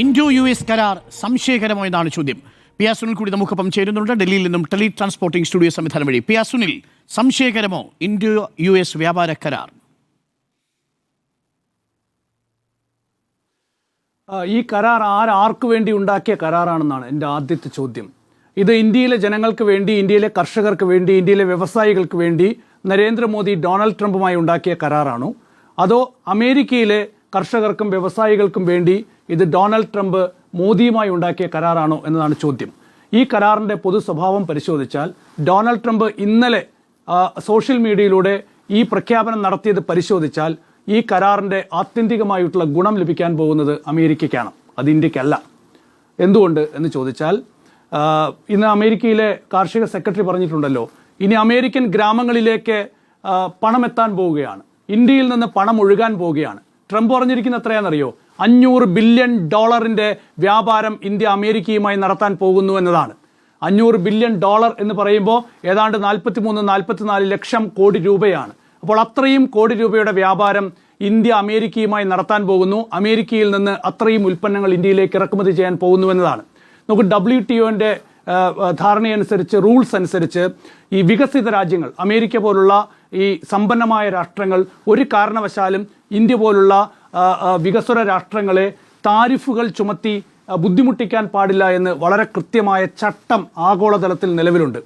Indo U S കരാർ സംശയകരമോ എന്നാണ് ചോദ്യം. പി ആർ സുനിൽ കൂടി നമുക്കൊപ്പം ചേരുന്നുണ്ട്, ഡൽഹിയിൽ നിന്നും ടെലി ട്രാൻസ്പോർട്ടിംഗ് സ്റ്റുഡിയോ സംവിധാനം വഴി. പി ആർ സുനിൽ, സംശയകരമോ ഇൻഡോ യു എസ് വ്യാപാര കരാർ? ഈ കരാർ ആർക്ക് വേണ്ടി ഉണ്ടാക്കിയ കരാറാണെന്നാണ് എൻ്റെ ആദ്യത്തെ ചോദ്യം. ഇത് ഇന്ത്യയിലെ ജനങ്ങൾക്ക് വേണ്ടി, ഇന്ത്യയിലെ കർഷകർക്ക് വേണ്ടി, ഇന്ത്യയിലെ വ്യവസായികൾക്ക് വേണ്ടി നരേന്ദ്രമോദി ഡൊണാൾഡ് ട്രംപുമായി ഉണ്ടാക്കിയ കരാറാണോ, അതോ അമേരിക്കയിലെ കർഷകർക്കും വ്യവസായികൾക്കും വേണ്ടി ഇത് ഡൊണാൾഡ് ട്രംപ് മോദിയുമായി ഉണ്ടാക്കിയ കരാറാണോ എന്നതാണ് ചോദ്യം. ഈ കരാറിൻ്റെ പൊതു സ്വഭാവം പരിശോധിച്ചാൽ ഡൊണാൾഡ് ട്രംപ് ഇന്നലെ സോഷ്യൽ മീഡിയയിലൂടെ ഈ പ്രഖ്യാപനം നടത്തിയത് പരിശോധിച്ചാൽ ഈ കരാറിൻ്റെ ആത്യന്തികമായിട്ടുള്ള ഗുണം ലഭിക്കാൻ പോകുന്നത് അമേരിക്കയ്ക്കാണ്, അത് ഇന്ത്യക്കല്ല. എന്തുകൊണ്ട് എന്ന് ചോദിച്ചാൽ, ഇന്ന് അമേരിക്കയിലെ കാർഷിക സെക്രട്ടറി പറഞ്ഞിട്ടുണ്ടല്ലോ, ഇനി അമേരിക്കൻ ഗ്രാമങ്ങളിലേക്ക് പണം എത്താൻ പോവുകയാണ്, ഇന്ത്യയിൽ നിന്ന് പണം ഒഴുകാൻ പോവുകയാണ്. ട്രംപ് പറഞ്ഞിരിക്കുന്ന എത്രയാണെന്നറിയോ? $500 ബില്യൺ വ്യാപാരം ഇന്ത്യ അമേരിക്കയുമായി നടത്താൻ പോകുന്നു എന്നതാണ്. $500 ബില്യൺ എന്ന് പറയുമ്പോൾ ഏതാണ്ട് 43-44 ലക്ഷം കോടി രൂപയാണ്. അപ്പോൾ അത്രയും കോടി രൂപയുടെ വ്യാപാരം ഇന്ത്യ അമേരിക്കയുമായി നടത്താൻ പോകുന്നു. അമേരിക്കയിൽ നിന്ന് അത്രയും ഉൽപ്പന്നങ്ങൾ ഇന്ത്യയിലേക്ക് ഇറക്കുമതി ചെയ്യാൻ പോകുന്നു എന്നതാണ്. നമുക്ക് WTOന്റെ ധാരണയനുസരിച്ച്, റൂൾസ് അനുസരിച്ച് ഈ വികസിത രാജ്യങ്ങൾ, അമേരിക്ക പോലുള്ള ഈ സമ്പന്നമായ രാഷ്ട്രങ്ങൾ ഒരു കാരണവശാലും ഇന്ത്യ പോലുള്ള വികസ്വര രാഷ്ട്രങ്ങളെ താരിഫുകൾ ചുമത്തി ബുദ്ധിമുട്ടിക്കാൻ പാടില്ല എന്ന് വളരെ കൃത്യമായ ചട്ടം ആഗോളതലത്തിൽ നിലവിലുണ്ട്.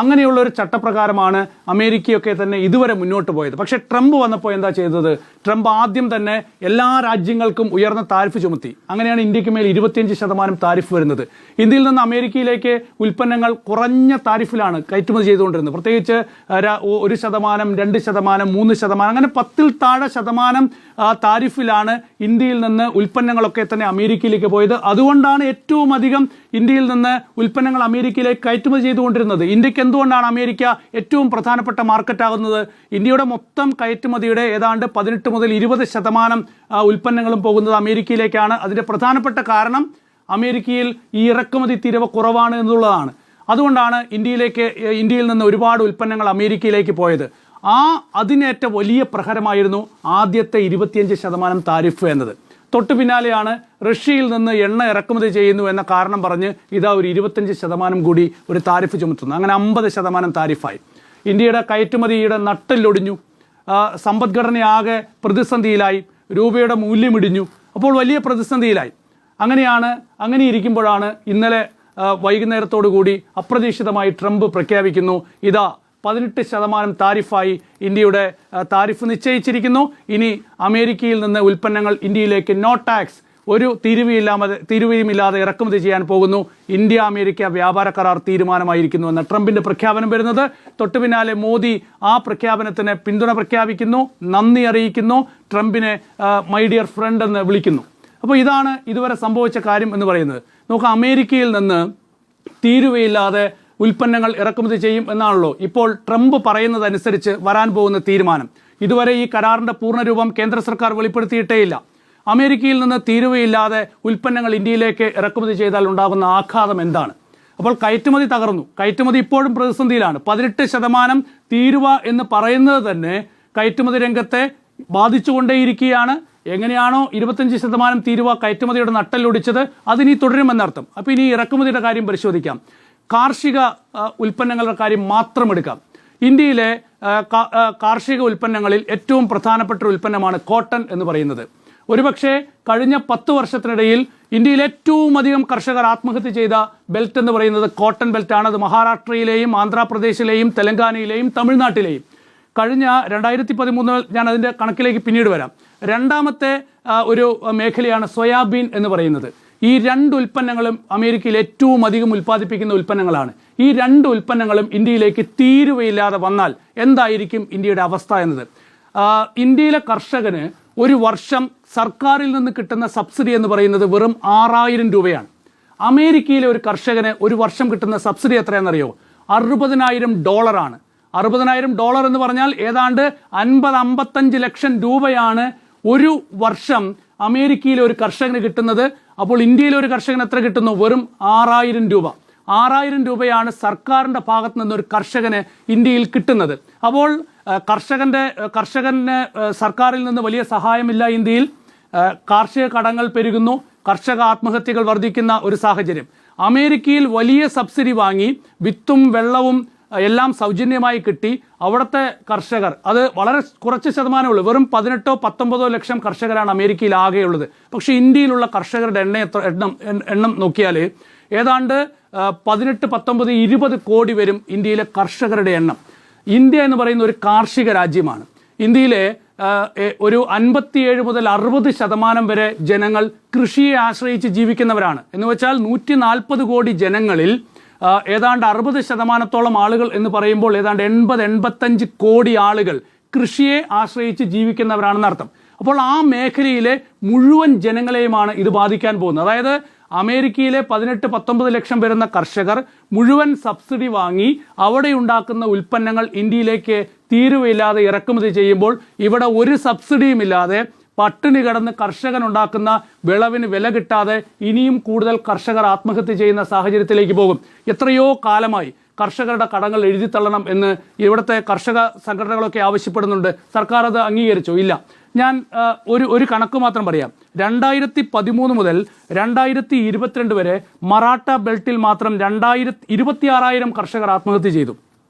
അങ്ങനെയുള്ള ഒരു ചട്ടപ്രകാരമാണ് അമേരിക്കയൊക്കെ തന്നെ ഇതുവരെ മുന്നോട്ട് പോയത്. പക്ഷേ ട്രംപ് വന്നപ്പോൾ എന്താ ചെയ്തത്? ട്രംപ് ആദ്യം തന്നെ എല്ലാ രാജ്യങ്ങൾക്കും ഉയർന്ന താരിഫ് ചുമത്തി. അങ്ങനെയാണ് ഇന്ത്യക്ക് മേൽ 25% താരിഫ് വരുന്നത്. ഇന്ത്യയിൽ നിന്ന് അമേരിക്കയിലേക്ക് ഉൽപ്പന്നങ്ങൾ കുറഞ്ഞ താരിഫിലാണ് കയറ്റുമതി ചെയ്തുകൊണ്ടിരുന്നത്. പ്രത്യേകിച്ച് 1%, 2%, 3%, അങ്ങനെ 10-ൽ താഴെ ശതമാനം താരിഫിലാണ് ഇന്ത്യയിൽ നിന്ന് ഉൽപ്പന്നങ്ങളൊക്കെ തന്നെ അമേരിക്കയിലേക്ക് പോയത്. അതുകൊണ്ടാണ് ഏറ്റവും അധികം ഇന്ത്യയിൽ നിന്ന് ഉൽപ്പന്നങ്ങൾ അമേരിക്കയിലേക്ക് കയറ്റുമതി ചെയ്തുകൊണ്ടിരുന്നത്. ഇന്ത്യക്ക് എന്തുകൊണ്ടാണ് അമേരിക്ക ഏറ്റവും പ്രധാനപ്പെട്ട മാർക്കറ്റ് ആകുന്നത്? ഇന്ത്യയുടെ മൊത്തം കയറ്റുമതിയുടെ ഏതാണ്ട് 18-20% ഉൽപ്പന്നങ്ങളും പോകുന്നത് അമേരിക്കയിലേക്കാണ്. അതിൻ്റെ പ്രധാനപ്പെട്ട കാരണം അമേരിക്കയിൽ ഈ ഇറക്കുമതി തീരുവ കുറവാണ് എന്നുള്ളതാണ്. അതുകൊണ്ടാണ് ഇന്ത്യയിൽ നിന്ന് ഒരുപാട് ഉൽപ്പന്നങ്ങൾ അമേരിക്കയിലേക്ക് പോയത്. അതിനേറ്റ വലിയ പ്രഹരമായിരുന്നു ആദ്യത്തെ 25% താരിഫ് എന്നത്. തൊട്ടു പിന്നാലെയാണ് റഷ്യയിൽ നിന്ന് എണ്ണ ഇറക്കുമതി ചെയ്യുന്നു എന്ന കാരണം പറഞ്ഞ് ഇതാ ഒരു 25% കൂടി ഒരു താരിഫ് ചുമത്തുന്നു. അങ്ങനെ 50% താരിഫായി. ഇന്ത്യയുടെ കയറ്റുമതിയുടെ നട്ടെല്ലൊടിഞ്ഞു, സമ്പദ്ഘടനയാകെ പ്രതിസന്ധിയിലായി, രൂപയുടെ മൂല്യമിടിഞ്ഞു. അപ്പോൾ വലിയ പ്രതിസന്ധിയിലായി. അങ്ങനെ ഇരിക്കുമ്പോഴാണ് ഇന്നലെ വൈകുന്നേരത്തോടു കൂടി അപ്രതീക്ഷിതമായി ട്രംപ് പ്രഖ്യാപിക്കുന്നു, ഇതാ 18% താരിഫായി ഇന്ത്യയുടെ താരിഫ് നിശ്ചയിച്ചിരിക്കുന്നു. ഇനി അമേരിക്കയിൽ നിന്ന് ഉൽപ്പന്നങ്ങൾ ഇന്ത്യയിലേക്ക് നോ ടാക്സ്, ഒരു തീരുവയുമില്ലാതെ ഇറക്കുമതി ചെയ്യാൻ പോകുന്നു. ഇന്ത്യ അമേരിക്ക വ്യാപാര കരാർ തീരുമാനമായിരിക്കുന്നു എന്ന ട്രംപിന്റെ പ്രഖ്യാപനം വരുന്നത്. തൊട്ടു പിന്നാലെ മോദി ആ പ്രഖ്യാപനത്തിന് പിന്തുണ പ്രഖ്യാപിക്കുന്നു, നന്ദി അറിയിക്കുന്നു, ട്രംപിനെ മൈ ഡിയർ ഫ്രണ്ട് എന്ന് വിളിക്കുന്നു. അപ്പോൾ ഇതാണ് ഇതുവരെ സംഭവിച്ച കാര്യം എന്ന് പറയുന്നത്. നമുക്ക് അമേരിക്കയിൽ നിന്ന് തീരുവയില്ലാതെ ഉൽപ്പന്നങ്ങൾ ഇറക്കുമതി ചെയ്യും എന്നാണല്ലോ ഇപ്പോൾ ട്രംപ് പറയുന്നതനുസരിച്ച് വരാൻ പോകുന്ന തീരുമാനം. ഇതുവരെ ഈ കരാറിൻ്റെ പൂർണ്ണരൂപം കേന്ദ്ര സർക്കാർ വെളിപ്പെടുത്തിയിട്ടേയില്ല. അമേരിക്കയിൽ നിന്ന് തീരുവയില്ലാതെ ഉൽപ്പന്നങ്ങൾ ഇന്ത്യയിലേക്ക് ഇറക്കുമതി ചെയ്താൽ ഉണ്ടാകുന്ന ആഘാതം എന്താണ്? അപ്പോൾ കയറ്റുമതി തകർന്നു. കയറ്റുമതി ഇപ്പോഴും പ്രതിസന്ധിയിലാണ്. 18% തീരുവ എന്ന് പറയുന്നത് തന്നെ കയറ്റുമതി രംഗത്തെ ബാധിച്ചുകൊണ്ടേയിരിക്കുകയാണ്. എങ്ങനെയാണോ 25% തീരുവ കയറ്റുമതിയുടെ നട്ടെല്ലൊടിച്ചത്, അതിനി തുടരുമെന്നർത്ഥം. അപ്പോൾ ഇനി ഇറക്കുമതിയുടെ കാര്യം പരിശോധിക്കാം. കാർഷിക ഉൽപ്പന്നങ്ങളുടെ കാര്യം മാത്രം എടുക്കാം. ഇന്ത്യയിലെ കാർഷിക ഉൽപ്പന്നങ്ങളിൽ ഏറ്റവും പ്രധാനപ്പെട്ട ഒരു ഉൽപ്പന്നമാണ് കോട്ടൺ എന്ന് പറയുന്നത്. ഒരുപക്ഷെ കഴിഞ്ഞ 10 വർഷത്തിനിടയിൽ ഇന്ത്യയിൽ ഏറ്റവും അധികം കർഷകർ ആത്മഹത്യ ചെയ്ത ബെൽറ്റ് എന്ന് പറയുന്നത് കോട്ടൺ ബെൽറ്റാണ്. അത് മഹാരാഷ്ട്രയിലെയും ആന്ധ്രാപ്രദേശിലെയും തെലങ്കാനയിലെയും തമിഴ്നാട്ടിലെയും. കഴിഞ്ഞ 2013, ഞാൻ അതിൻ്റെ കണക്കിലേക്ക് പിന്നീട് വരാം, രണ്ടാമത്തെ ഒരു മേഖലയാണ് സോയാബീൻ എന്ന് പറയുന്നത്. ഈ 2 ഉൽപ്പന്നങ്ങളും അമേരിക്കയിൽ ഏറ്റവും അധികം ഉൽപ്പാദിപ്പിക്കുന്ന ഉൽപ്പന്നങ്ങളാണ്. ഈ 2 ഉൽപ്പന്നങ്ങളും ഇന്ത്യയിലേക്ക് തീരുവയില്ലാതെ വന്നാൽ എന്തായിരിക്കും ഇന്ത്യയുടെ അവസ്ഥ എന്നത്? ഇന്ത്യയിലെ കർഷകന് ഒരു വർഷം സർക്കാരിൽ നിന്ന് കിട്ടുന്ന സബ്സിഡി എന്ന് പറയുന്നത് വെറും 6000 രൂപയാണ്. അമേരിക്കയിലെ ഒരു കർഷകന് ഒരു വർഷം കിട്ടുന്ന സബ്സിഡി എത്രയാണെന്നറിയോ? $60,000. $60,000 എന്ന് പറഞ്ഞാൽ ഏതാണ്ട് 50-55 ലക്ഷം രൂപയാണ് ഒരു വർഷം അമേരിക്കയിലെ ഒരു കർഷകന് കിട്ടുന്നത്. അപ്പോൾ ഇന്ത്യയിലെ ഒരു കർഷകന് എത്ര കിട്ടുന്നു? വെറും 6000 രൂപ. 6000 രൂപയാണ് സർക്കാരിൻ്റെ ഭാഗത്തു നിന്നൊരു കർഷകന് ഇന്ത്യയിൽ കിട്ടുന്നത്. അപ്പോൾ കർഷകന് സർക്കാരിൽ നിന്ന് വലിയ സഹായമില്ല. ഇന്ത്യയിൽ കാർഷിക കടങ്ങൾ പെരുകുന്നു, കർഷക ആത്മഹത്യകൾ വർദ്ധിക്കുന്ന ഒരു സാഹചര്യം. അമേരിക്കയിൽ വലിയ സബ്സിഡി വാങ്ങി വിത്തും വെള്ളവും എല്ലാം സൗജന്യമായി കിട്ടി. അവിടുത്തെ കർഷകർ, അത് വളരെ കുറച്ച് ശതമാനമുള്ളൂ, വെറും 18-19 ലക്ഷം കർഷകരാണ് അമേരിക്കയിൽ ആകെയുള്ളത്. പക്ഷേ ഇന്ത്യയിലുള്ള കർഷകരുടെ എണ്ണം നോക്കിയാൽ ഏതാണ്ട് 18, 19, 20 കോടി വരും ഇന്ത്യയിലെ കർഷകരുടെ എണ്ണം. ഇന്ത്യ എന്ന് പറയുന്ന ഒരു കാർഷിക രാജ്യമാണ്. ഇന്ത്യയിലെ ഒരു 57 മുതൽ 60% വരെ ജനങ്ങൾ കൃഷിയെ ആശ്രയിച്ച് ജീവിക്കുന്നവരാണ്. എന്ന് വെച്ചാൽ 140 കോടി ജനങ്ങളിൽ ഏതാണ്ട് 60% ആളുകൾ എന്ന് പറയുമ്പോൾ ഏതാണ്ട് 80-85 കോടി ആളുകൾ കൃഷിയെ ആശ്രയിച്ച് ജീവിക്കുന്നവരാണെന്ന് അർത്ഥം. അപ്പോൾ ആ മേഖലയിലെ മുഴുവൻ ജനങ്ങളെയുമാണ് ഇത് ബാധിക്കാൻ പോകുന്നത്. അതായത് അമേരിക്കയിലെ 18-19 ലക്ഷം വരുന്ന കർഷകർ മുഴുവൻ സബ്സിഡി വാങ്ങി അവിടെ ഉണ്ടാക്കുന്ന ഉൽപ്പന്നങ്ങൾ ഇന്ത്യയിലേക്ക് തീരുവയില്ലാതെ ഇറക്കുമതി ചെയ്യുമ്പോൾ ഇവിടെ ഒരു സബ്സിഡിയും ഇല്ലാതെ പട്ടിണി കിടന്ന് കർഷകൻ ഉണ്ടാക്കുന്ന വിളവിന് വില കിട്ടാതെ ഇനിയും കൂടുതൽ കർഷകർ ആത്മഹത്യ ചെയ്യുന്ന സാഹചര്യത്തിലേക്ക് പോകും. എത്രയോ കാലമായി കർഷകരുടെ കടങ്ങൾ എഴുതിത്തള്ളണം എന്ന് ഇവിടുത്തെ കർഷക സംഘടനകളൊക്കെ ആവശ്യപ്പെടുന്നുണ്ട്. സർക്കാർ അത് അംഗീകരിച്ചോ? ഇല്ല. ഞാൻ ഒരു കണക്ക് മാത്രം പറയാം. 2013 മുതൽ 2022 വരെ മറാഠ ബെൽറ്റിൽ മാത്രം 26,000 കർഷകർ ആത്മഹത്യ ചെയ്തു.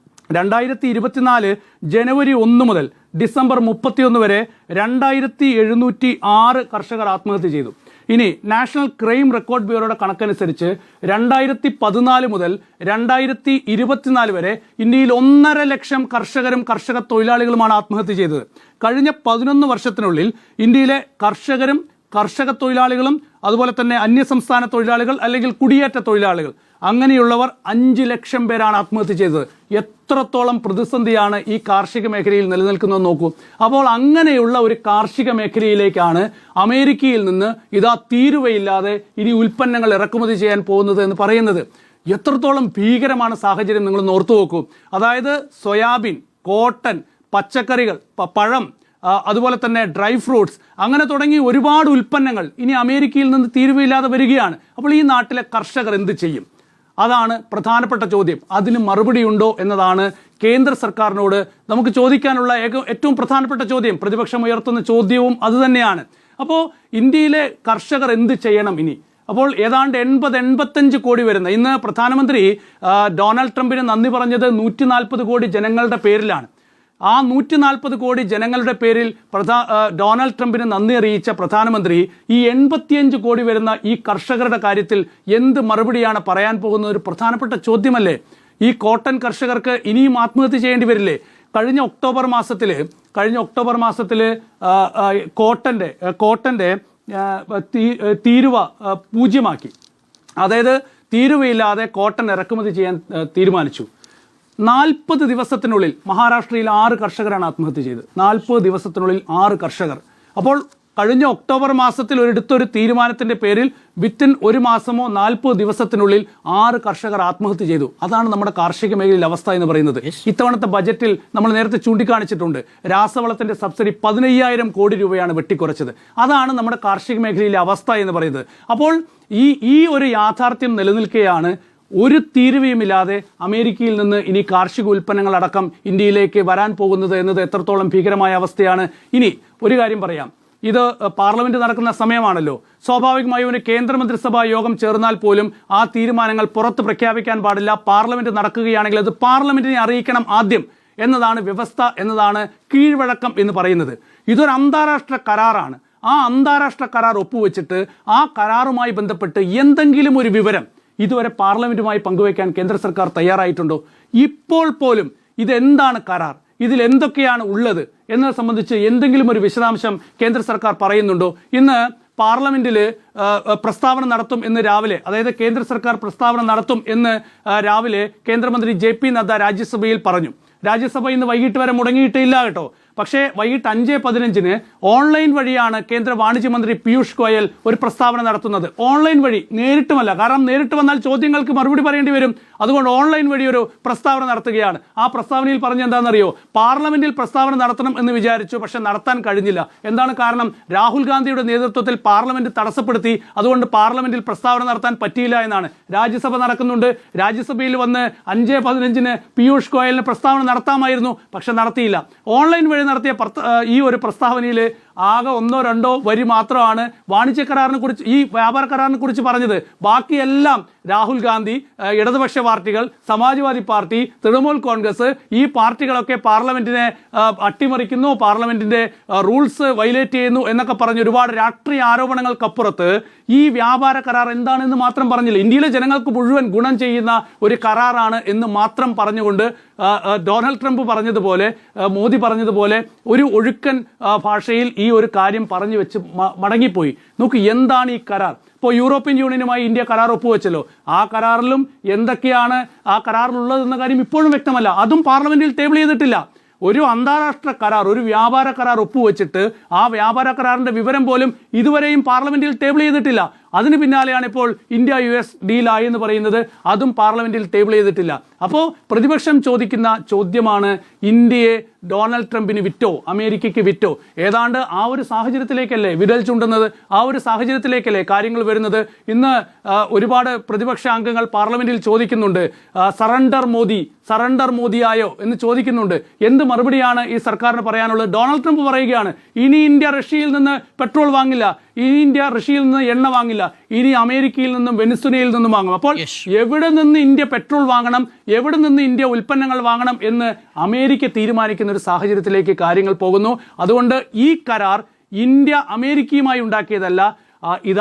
2024 ജനുവരി 1 മുതൽ ഡിസംബർ 31 വരെ 2,706 കർഷകർ ആത്മഹത്യ ചെയ്തു. ഇനി നാഷണൽ ക്രൈം റെക്കോർഡ് ബ്യൂറോയുടെ കണക്കനുസരിച്ച് 2014 മുതൽ 2024 വരെ ഇന്ത്യയിൽ 1.5 ലക്ഷം കർഷകരും കർഷക തൊഴിലാളികളുമാണ് ആത്മഹത്യ ചെയ്തത്. കഴിഞ്ഞ 11 വർഷത്തിനുള്ളിൽ ഇന്ത്യയിലെ കർഷകരും കർഷക തൊഴിലാളികളും അതുപോലെ തന്നെ അന്യസംസ്ഥാന തൊഴിലാളികൾ അല്ലെങ്കിൽ കുടിയേറ്റ തൊഴിലാളികൾ അങ്ങനെയുള്ളവർ 5 ലക്ഷം പേരാണ് ആത്മഹത്യ ചെയ്തത്. എത്രത്തോളം പ്രതിസന്ധിയാണ് ഈ കാർഷിക മേഖലയിൽ നിലനിൽക്കുന്നത് നോക്കൂ. അപ്പോൾ അങ്ങനെയുള്ള ഒരു കാർഷിക മേഖലയിലേക്കാണ് അമേരിക്കയിൽ നിന്ന് ഇതാ തീരുവയില്ലാതെ ഇനി ഉൽപ്പന്നങ്ങൾ ഇറക്കുമതി ചെയ്യാൻ പോകുന്നത് എന്ന് പറയുന്നത്. എത്രത്തോളം ഭീകരമാണ് സാഹചര്യം നിങ്ങൾ ഓർത്തു നോക്കൂ. അതായത് സോയാബീൻ, കോട്ടൺ, പച്ചക്കറികൾ, പഴം, അതുപോലെ തന്നെ ഡ്രൈ ഫ്രൂട്ട്സ്, അങ്ങനെ തുടങ്ങി ഒരുപാട് ഉൽപ്പന്നങ്ങൾ ഇനി അമേരിക്കയിൽ നിന്ന് തീരുവയില്ലാതെ വരികയാണ്. അപ്പോൾ ഈ നാട്ടിലെ കർഷകർ എന്ത് ചെയ്യും? അതാണ് പ്രധാനപ്പെട്ട ചോദ്യം. അതിന് മറുപടി ഉണ്ടോ എന്നതാണ് കേന്ദ്ര സർക്കാരിനോട് നമുക്ക് ചോദിക്കാനുള്ള ഏറ്റവും പ്രധാനപ്പെട്ട ചോദ്യം. പ്രതിപക്ഷം ഉയർത്തുന്ന ചോദ്യവും അതുതന്നെയാണ്. അപ്പോൾ ഇന്ത്യയിലെ കർഷകർ എന്ത് ചെയ്യണം ഇനി? അപ്പോൾ ഏതാണ്ട് 80-85 കോടി വരുന്ന, ഇന്ന് പ്രധാനമന്ത്രി ഡൊണാൾഡ് ട്രംപിന് നന്ദി പറഞ്ഞത് 140 കോടി ജനങ്ങളുടെ പേരിലാണ്. ആ 140 കോടി ജനങ്ങളുടെ പേരിൽ ഡൊണാൾഡ് ട്രംപിന് നന്ദി അറിയിച്ച പ്രധാനമന്ത്രി ഈ 85 കോടി വരുന്ന ഈ കർഷകരുടെ കാര്യത്തിൽ എന്ത് മറുപടിയാണ് പറയാൻ പോകുന്നത്? ഒരു പ്രധാനപ്പെട്ട ചോദ്യമല്ലേ. ഈ കോട്ടൺ കർഷകർക്ക് ഇനിയും ആത്മഹത്യ ചെയ്യേണ്ടി വരില്ലേ? കഴിഞ്ഞ ഒക്ടോബർ മാസത്തിൽ കോട്ടൻ്റെ തീരുവ 0 അതായത് തീരുവയില്ലാതെ കോട്ടൺ ഇറക്കുമതി ചെയ്യാൻ തീരുമാനിച്ചു. 40 ദിവസത്തിനുള്ളിൽ മഹാരാഷ്ട്രയിൽ 6 കർഷകരാണ് ആത്മഹത്യ ചെയ്തത്. 40 ദിവസത്തിനുള്ളിൽ 6 കർഷകർ. അപ്പോൾ കഴിഞ്ഞ ഒക്ടോബർ മാസത്തിൽ എടുത്തൊരു തീരുമാനത്തിൻ്റെ പേരിൽ വിത്തിൻ 1 മാസമോ 40 ദിവസത്തിനുള്ളിൽ 6 കർഷകർ ആത്മഹത്യ ചെയ്തു. അതാണ് നമ്മുടെ കാർഷിക മേഖലയിലെ അവസ്ഥ എന്ന് പറയുന്നത്. ഇത്തവണത്തെ ബജറ്റിൽ നമ്മൾ നേരത്തെ ചൂണ്ടിക്കാണിച്ചിട്ടുണ്ട്, രാസവളത്തിൻ്റെ സബ്സിഡി 15,000 കോടി രൂപയാണ് വെട്ടിക്കുറച്ചത്. അതാണ് നമ്മുടെ കാർഷിക മേഖലയിലെ അവസ്ഥ എന്ന് പറയുന്നത്. അപ്പോൾ ഈ ഒരു യാഥാർത്ഥ്യം നിലനിൽക്കുകയാണ്. ഒരു തീരുവയുമില്ലാതെ അമേരിക്കയിൽ നിന്ന് ഇനി കാർഷിക ഉൽപ്പന്നങ്ങളടക്കം ഇന്ത്യയിലേക്ക് വരാൻ പോകുന്നത് എന്നത് എത്രത്തോളം ഭീകരമായ അവസ്ഥയാണ്. ഇനി ഒരു കാര്യം പറയാം, ഇത് പാർലമെന്റ് നടക്കുന്ന സമയമാണല്ലോ. സ്വാഭാവികമായും ഒരു കേന്ദ്രമന്ത്രിസഭാ യോഗം ചേർന്നാൽ പോലും ആ തീരുമാനങ്ങൾ പുറത്ത് പ്രഖ്യാപിക്കാൻ പാടില്ല. പാർലമെന്റ് നടക്കുകയാണെങ്കിൽ അത് പാർലമെന്റിനെ അറിയിക്കണം ആദ്യം എന്നതാണ് വ്യവസ്ഥ, എന്നതാണ് കീഴ്വഴക്കം എന്ന് പറയുന്നത്. ഇതൊരു അന്താരാഷ്ട്ര കരാറാണ്. ആ അന്താരാഷ്ട്ര കരാർ ഒപ്പുവെച്ചിട്ട് ആ കരാറുമായി ബന്ധപ്പെട്ട് എന്തെങ്കിലും ഒരു വിവരം ഇതുവരെ പാർലമെന്റുമായി പങ്കുവയ്ക്കാൻ കേന്ദ്ര സർക്കാർ തയ്യാറായിട്ടുണ്ടോ? ഇപ്പോൾ പോലും ഇതെന്താണ് കരാർ, ഇതിൽ എന്തൊക്കെയാണ് ഉള്ളത് എന്നത് സംബന്ധിച്ച് എന്തെങ്കിലും ഒരു വിശദാംശം കേന്ദ്ര സർക്കാർ പറയുന്നുണ്ടോ? ഇന്ന് പാർലമെന്റിൽ പ്രസ്താവന നടത്തും എന്ന് രാവിലെ, അതായത് കേന്ദ്ര സർക്കാർ പ്രസ്താവന നടത്തും എന്ന് രാവിലെ കേന്ദ്രമന്ത്രി JP നദ്ദ രാജ്യസഭയിൽ പറഞ്ഞു. രാജ്യസഭ ഇന്ന് വൈകിട്ട് വരെ മുടങ്ങിയിട്ടില്ല കേട്ടോ. പക്ഷേ വൈകിട്ട് 5:15 ഓൺലൈൻ വഴിയാണ് കേന്ദ്ര വാണിജ്യ മന്ത്രി പീയൂഷ് ഗോയൽ ഒരു പ്രസ്താവന നടത്തുന്നത്. ഓൺലൈൻ വഴി, നേരിട്ടുമല്ല. കാരണം നേരിട്ട് വന്നാൽ ചോദ്യങ്ങൾക്ക് മറുപടി പറയേണ്ടി വരും. അതുകൊണ്ട് ഓൺലൈൻ വഴി ഒരു പ്രസ്താവന നടത്തുകയാണ്. ആ പ്രസ്താവനയിൽ പറഞ്ഞ എന്താണെന്നറിയോ? പാർലമെന്റിൽ പ്രസ്താവന നടത്തണം എന്ന് വിചാരിച്ചു, പക്ഷെ നടത്താൻ കഴിഞ്ഞില്ല. എന്താണ് കാരണം? രാഹുൽ ഗാന്ധിയുടെ നേതൃത്വത്തിൽ പാർലമെന്റ് തടസ്സപ്പെടുത്തി. അതുകൊണ്ട് പാർലമെന്റിൽ പ്രസ്താവന നടത്താൻ പറ്റിയില്ല എന്നാണ്. രാജ്യസഭ നടക്കുന്നുണ്ട്. രാജ്യസഭയിൽ വന്ന് 5:15 പീയൂഷ് ഗോയലിന് പ്രസ്താവന നടത്താമായിരുന്നു, പക്ഷെ നടത്തിയില്ല. ഓൺലൈൻ വഴി നടത്തിയ ഈ ഒരു പ്രസ്താവനയിൽ ആകെ 1-2 വരി മാത്രമാണ് വാണിജ്യ കരാറിനെ കുറിച്ച്, ഈ വ്യാപാര കരാറിനെ കുറിച്ച് പറഞ്ഞത്. ബാക്കിയെല്ലാം രാഹുൽ ഗാന്ധി, ഇടതുപക്ഷ പാർട്ടികൾ, സമാജ്വാദി പാർട്ടി, തൃണമൂൽ കോൺഗ്രസ്, ഈ പാർട്ടികളൊക്കെ പാർലമെന്റിനെ അട്ടിമറിക്കുന്നു, പാർലമെന്റിന്റെ റൂൾസ് വയലേറ്റ് ചെയ്യുന്നു എന്നൊക്കെ പറഞ്ഞ് ഒരുപാട് രാഷ്ട്രീയ ആരോപണങ്ങൾക്കപ്പുറത്ത് ഈ വ്യാപാര കരാർ എന്താണെന്ന് മാത്രം പറഞ്ഞില്ല. ഇന്ത്യയിലെ ജനങ്ങൾക്ക് മുഴുവൻ ഗുണം ചെയ്യുന്ന ഒരു കരാറാണ് എന്ന് മാത്രം പറഞ്ഞുകൊണ്ട് ഡൊണാൾഡ് ട്രംപ് പറഞ്ഞതുപോലെ, മോദി പറഞ്ഞതുപോലെ ഒരു ഒഴുക്കൻ ഭാഷയിൽ ഈ ഒരു കാര്യം പറഞ്ഞു വെച്ച് മടങ്ങിപ്പോയി. നോക്കൂ, എന്താണ് ഈ കരാർ? ഇപ്പോൾ യൂറോപ്യൻ യൂണിയനുമായി ഇന്ത്യ കരാർ ഒപ്പുവെച്ചല്ലോ. ആ കരാറിലും എന്തൊക്കെയാണ് ആ കരാറിലുള്ളതെന്ന കാര്യം ഇപ്പോഴും വ്യക്തമല്ല. അതും പാർലമെന്റിൽ ടേബിൾ ചെയ്തിട്ടില്ല. ഒരു അന്താരാഷ്ട്ര കരാർ, ഒരു വ്യാപാര കരാർ ഒപ്പുവെച്ചിട്ട് ആ വ്യാപാര കരാറിന്റെ വിവരം പോലും ഇതുവരെയും പാർലമെന്റിൽ ടേബിൾ ചെയ്തിട്ടില്ല. അതിന് പിന്നാലെയാണ് ഇപ്പോൾ ഇന്ത്യ US ഡീലായി എന്ന് പറയുന്നത്. അതും പാർലമെന്റിൽ ടേബിൾ ചെയ്തിട്ടില്ല. അപ്പോൾ പ്രതിപക്ഷം ചോദിക്കുന്ന ചോദ്യമാണ്, ഇന്ത്യയെ ഡൊണാൾഡ് ട്രംപിന് വിറ്റോ, അമേരിക്കയ്ക്ക് വിറ്റോ? ഏതാണ്ട് ആ ഒരു സാഹചര്യത്തിലേക്കല്ലേ വിരൽ ചൂണ്ടുന്നത്? ആ ഒരു സാഹചര്യത്തിലേക്കല്ലേ കാര്യങ്ങൾ വരുന്നത്? ഇന്ന് ഒരുപാട് പ്രതിപക്ഷ അംഗങ്ങൾ പാർലമെന്റിൽ ചോദിക്കുന്നുണ്ട്, സറണ്ടർ മോദിയായോ എന്ന് ചോദിക്കുന്നുണ്ട്. എന്ത് മറുപടിയാണ് ഈ സർക്കാരിന് പറയാനുള്ളത്? ഡൊണാൾഡ് ട്രംപ് പറയുകയാണ്, ഇനി ഇന്ത്യ റഷ്യയിൽ നിന്ന് പെട്രോൾ വാങ്ങില്ല, ഇനി ഇന്ത്യ റഷ്യയിൽ നിന്ന് എണ്ണ വാങ്ങില്ല, ഇനി അമേരിക്കയിൽ നിന്നും വെനിസ്വേലയിൽ നിന്നും വാങ്ങും. അപ്പോൾ എവിടെ നിന്ന് ഇന്ത്യ പെട്രോൾ വാങ്ങണം, എവിടെ നിന്ന് ഇന്ത്യ ഉൽപ്പന്നങ്ങൾ വാങ്ങണം എന്ന് അമേരിക്ക തീരുമാനിക്കുന്ന ഒരു സാഹചര്യത്തിലേക്ക് കാര്യങ്ങൾ പോകുന്നു. അതുകൊണ്ട് ഈ കരാർ ഇന്ത്യ അമേരിക്കയുമായി ഉണ്ടാക്കിയതല്ല. ഇത്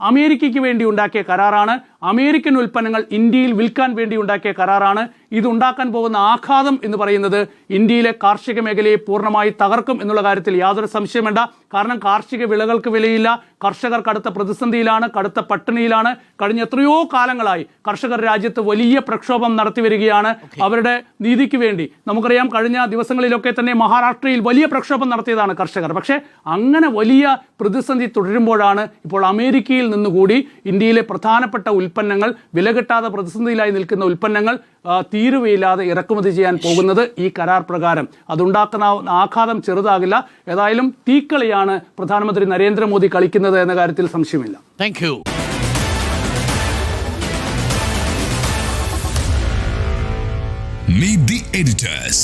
അമേരിക്കയ്ക്ക് വേണ്ടി ഉണ്ടാക്കിയ കരാറാണ്. അമേരിക്കൻ ഉൽപ്പന്നങ്ങൾ ഇന്ത്യയിൽ വിൽക്കാൻ വേണ്ടി ഉണ്ടാക്കിയ കരാറാണ്. ഇതുണ്ടാക്കാൻ പോകുന്ന ആഘാതം എന്ന് പറയുന്നത് ഇന്ത്യയിലെ കാർഷിക മേഖലയെ പൂർണ്ണമായി തകർക്കും എന്നുള്ള കാര്യത്തിൽ യാതൊരു സംശയം വേണ്ട. കാരണം കാർഷിക വിളകൾക്ക് വിലയില്ല, കർഷകർ കടുത്ത പ്രതിസന്ധിയിലാണ്, കടുത്ത പട്ടിണിയിലാണ്. കഴിഞ്ഞ എത്രയോ കാലങ്ങളായി കർഷകർ രാജ്യത്ത് വലിയ പ്രക്ഷോഭം നടത്തി വരികയാണ് അവരുടെ നീതിക്ക് വേണ്ടി. നമുക്കറിയാം, കഴിഞ്ഞ ദിവസങ്ങളിലൊക്കെ തന്നെ മഹാരാഷ്ട്രയിൽ വലിയ പ്രക്ഷോഭം നടത്തിയതാണ് കർഷകർ. പക്ഷേ അങ്ങനെ വലിയ പ്രതിസന്ധി തുടരുമ്പോഴാണ് ഇപ്പോൾ അമേരിക്കയിൽ നിന്നുകൂടി ഇന്ത്യയിലെ പ്രധാനപ്പെട്ട ഉൽപ്പന്നങ്ങൾ, വില കിട്ടാതെ പ്രതിസന്ധിയിലായി നിൽക്കുന്ന ഉൽപ്പന്നങ്ങൾ തീരുവയില്ലാതെ ഇറക്കുമതി ചെയ്യാൻ പോകുന്നത് ഈ കരാർ പ്രകാരം. അതുണ്ടാക്കുന്ന ആഘാതം ചെറുതാകില്ല. ഏതായാലും തീക്കളിയാണ് പ്രധാനമന്ത്രി നരേന്ദ്രമോദി കളിക്കുന്നത് എന്ന കാര്യത്തിൽ സംശയമില്ല. Thank you. Meet the editors.